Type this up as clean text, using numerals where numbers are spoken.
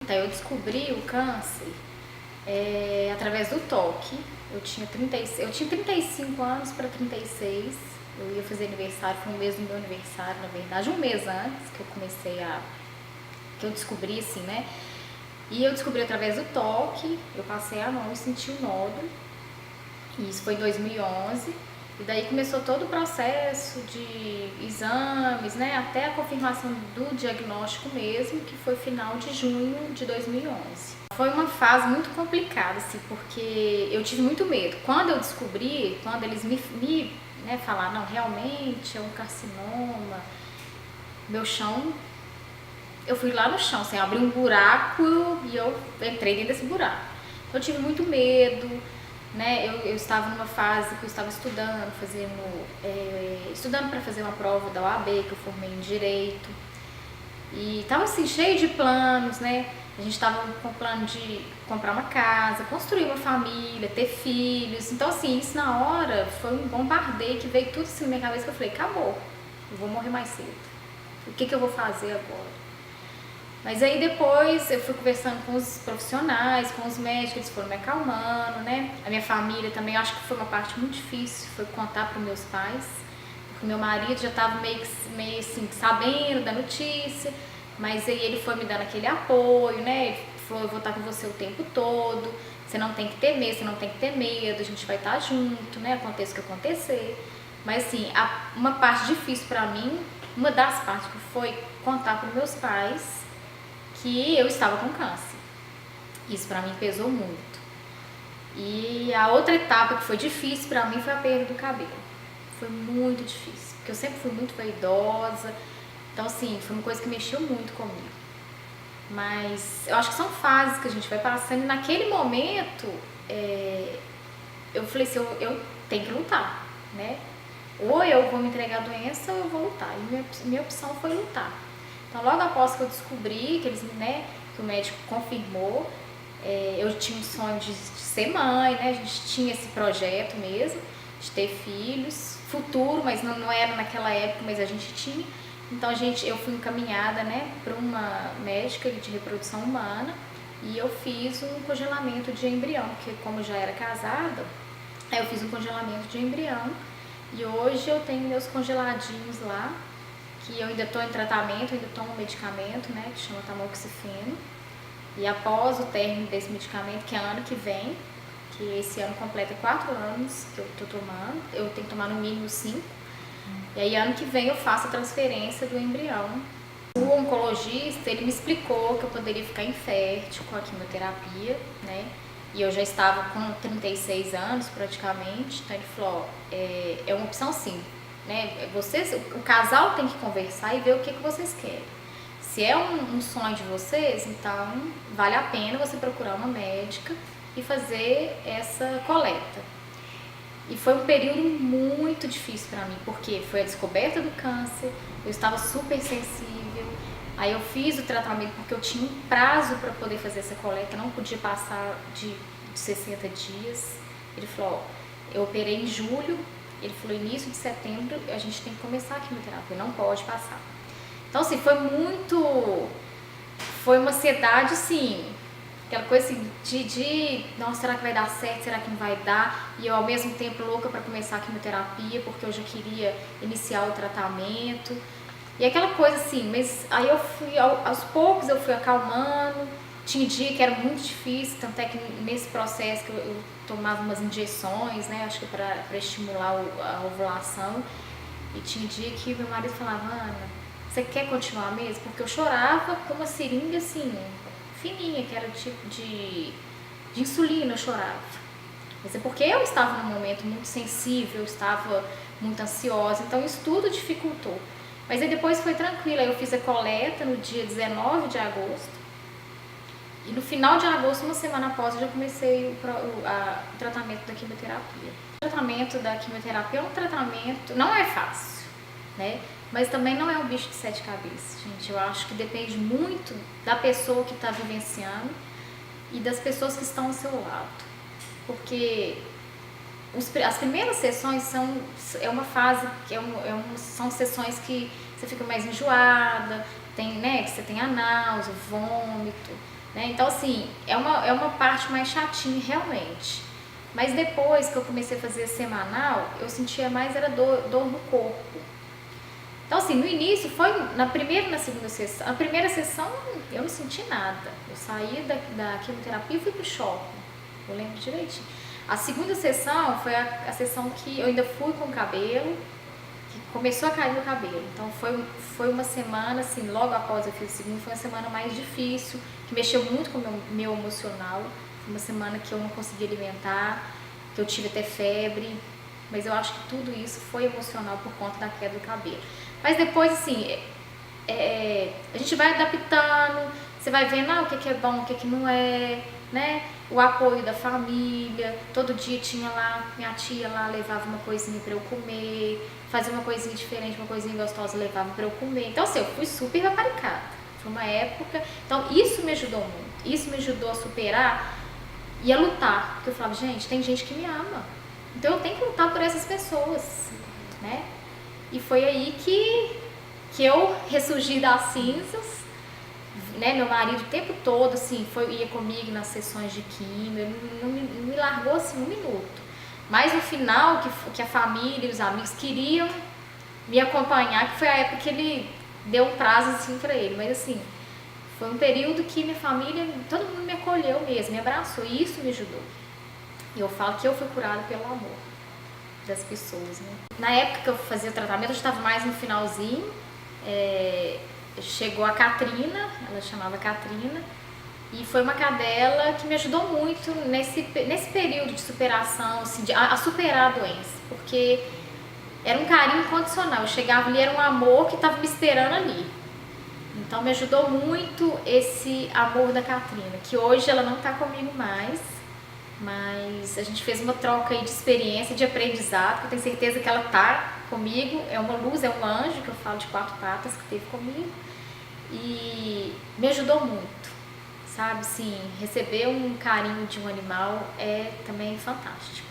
Então, eu descobri o câncer através do toque. Eu tinha 35 anos para 36. Eu ia fazer aniversário, foi um mês do meu aniversário, na verdade, um mês antes que eu que eu descobri assim, né? E eu descobri através do toque, eu passei a mão e senti o nódulo. E isso foi em 2011. E daí começou todo o processo de exames, né, até a confirmação do diagnóstico mesmo, que foi final de junho de 2011. Foi uma fase muito complicada, assim, porque eu tive muito medo. Quando eu descobri, quando eles me falaram, não, realmente é um carcinoma, meu chão, eu fui lá no chão, assim, abri um buraco e eu entrei dentro desse buraco. Então eu tive muito medo, né? Eu estava numa fase que eu estava estudando, estudando para fazer uma prova da OAB, que eu formei em Direito. E estava assim, cheio de planos, né? A gente estava com o plano de comprar uma casa, construir uma família, ter filhos. Então assim, isso na hora foi um bombardeio que veio tudo assim na minha cabeça que eu falei, acabou, eu vou morrer mais cedo. O que eu vou fazer agora? Mas aí depois eu fui conversando com os profissionais, com os médicos, eles foram me acalmando, né? A minha família também, eu acho que foi uma parte muito difícil, foi contar para os meus pais, porque meu marido já estava meio assim, sabendo da notícia, mas aí ele foi me dando aquele apoio, né? Ele falou, eu vou estar com você o tempo todo, você não tem que ter medo, você não tem que ter medo, a gente vai estar junto, né? Aconteça o que acontecer. Mas assim, uma parte difícil para mim, uma das partes que foi contar para os meus pais que eu estava com câncer. Isso para mim pesou muito. E a outra etapa que foi difícil para mim foi a perda do cabelo. Foi muito difícil, porque eu sempre fui muito vaidosa. Então assim, foi uma coisa que mexeu muito comigo. Mas eu acho que são fases que a gente vai passando e naquele momento eu falei assim, eu tenho que lutar, né? Ou eu vou me entregar à doença ou eu vou lutar. E minha opção foi lutar. Então, logo após que eu descobri, que o médico confirmou, eu tinha um sonho de ser mãe, né? A gente tinha esse projeto mesmo, de ter filhos, futuro, mas não era naquela época, mas a gente tinha. Então, eu fui encaminhada, né, para uma médica de reprodução humana e eu fiz um congelamento de embrião, porque como eu já era casada, eu fiz um congelamento de embrião e hoje eu tenho meus congeladinhos lá, que eu ainda estou em tratamento, ainda tomo medicamento, né, que chama tamoxifeno. E após o término desse medicamento, que é ano que vem, que esse ano completa 4 anos que eu estou tomando, eu tenho que tomar no mínimo 5. E aí ano que vem eu faço a transferência do embrião. O oncologista, ele me explicou que eu poderia ficar infértil com a quimioterapia, né? E eu já estava com 36 anos praticamente, então ele falou, é uma opção sim. Né? O casal tem que conversar e ver o que vocês querem. Se é um sonho de vocês, então vale a pena você procurar uma médica e fazer essa coleta. E foi um período muito difícil para mim, porque foi a descoberta do câncer, eu estava super sensível, aí eu fiz o tratamento porque eu tinha um prazo para poder fazer essa coleta, não podia passar de 60 dias. Ele falou, eu operei em julho, ele falou, início de setembro a gente tem que começar a quimioterapia, não pode passar. Então assim, foi uma ansiedade assim, aquela coisa assim nossa, será que vai dar certo, será que não vai dar? E eu ao mesmo tempo louca para começar a quimioterapia, porque eu já queria iniciar o tratamento. E aquela coisa assim, mas aí eu fui, aos poucos eu fui acalmando. Tinha dia que era muito difícil, tanto é que nesse processo que eu tomava umas injeções, né, acho que para estimular a ovulação. E tinha dia que meu marido falava, Ana, você quer continuar mesmo? Porque eu chorava com uma seringa assim, fininha, que era tipo de insulina, eu chorava. Mas é porque eu estava num momento muito sensível, eu estava muito ansiosa, então isso tudo dificultou. Mas aí depois foi tranquilo, aí eu fiz a coleta no dia 19 de agosto. E no final de agosto, uma semana após, eu já comecei o tratamento da quimioterapia. O tratamento da quimioterapia é um tratamento, não é fácil, né? Mas também não é um bicho de 7 cabeças, gente. Eu acho que depende muito da pessoa que está vivenciando e das pessoas que estão ao seu lado. Porque as primeiras sessões são uma fase, são sessões que você fica mais enjoada, que você tem a náusea, vômito. né? Então, assim, é uma parte mais chatinha, realmente. Mas depois que eu comecei a fazer semanal, eu sentia mais era dor no corpo. Então, assim, no início foi na primeira e na segunda sessão. A primeira sessão eu não senti nada. Eu saí da quimioterapia e fui pro shopping. Eu lembro direitinho. A segunda sessão foi a sessão que eu ainda fui com o cabelo, que começou a cair meu cabelo. Então foi uma semana, assim, logo após eu fiz o segundo, foi uma semana mais difícil, que mexeu muito com o meu emocional. Foi uma semana que eu não consegui alimentar, que eu tive até febre. Mas eu acho que tudo isso foi emocional por conta da queda do cabelo. Mas depois, assim, a gente vai adaptando, você vai vendo o que é bom, o que não é, né? O apoio da família, todo dia tinha lá, minha tia lá levava uma coisinha pra eu comer, fazia uma coisinha diferente, uma coisinha gostosa levava pra eu comer. Então, assim, eu fui super paparicada. Foi uma época, então isso me ajudou muito, isso me ajudou a superar e a lutar, porque eu falava, gente, tem gente que me ama, então eu tenho que lutar por essas pessoas, né? E foi aí que eu ressurgi das cinzas, né? Meu marido o tempo todo, assim, ia comigo nas sessões de quimio, ele não me largou assim um minuto. Mas no final, que a família e os amigos queriam me acompanhar, que foi a época que ele deu um prazo assim pra ele, mas assim, foi um período que minha família, todo mundo me acolheu mesmo, me abraçou, e isso me ajudou. E eu falo que eu fui curada pelo amor das pessoas, né? Na época que eu fazia o tratamento, eu estava mais no finalzinho, chegou a Catrina, ela chamava Catrina, e foi uma cadela que me ajudou muito nesse período de superação, assim, a superar a doença, porque era um carinho incondicional, eu chegava ali, era um amor que estava me esperando ali. Então me ajudou muito esse amor da Catrina, que hoje ela não está comigo mais, mas a gente fez uma troca aí de experiência, de aprendizado, que eu tenho certeza que ela tá comigo, é uma luz, é um anjo, que eu falo de 4 patas, que teve comigo, e me ajudou muito, sabe, sim, receber um carinho de um animal é também fantástico.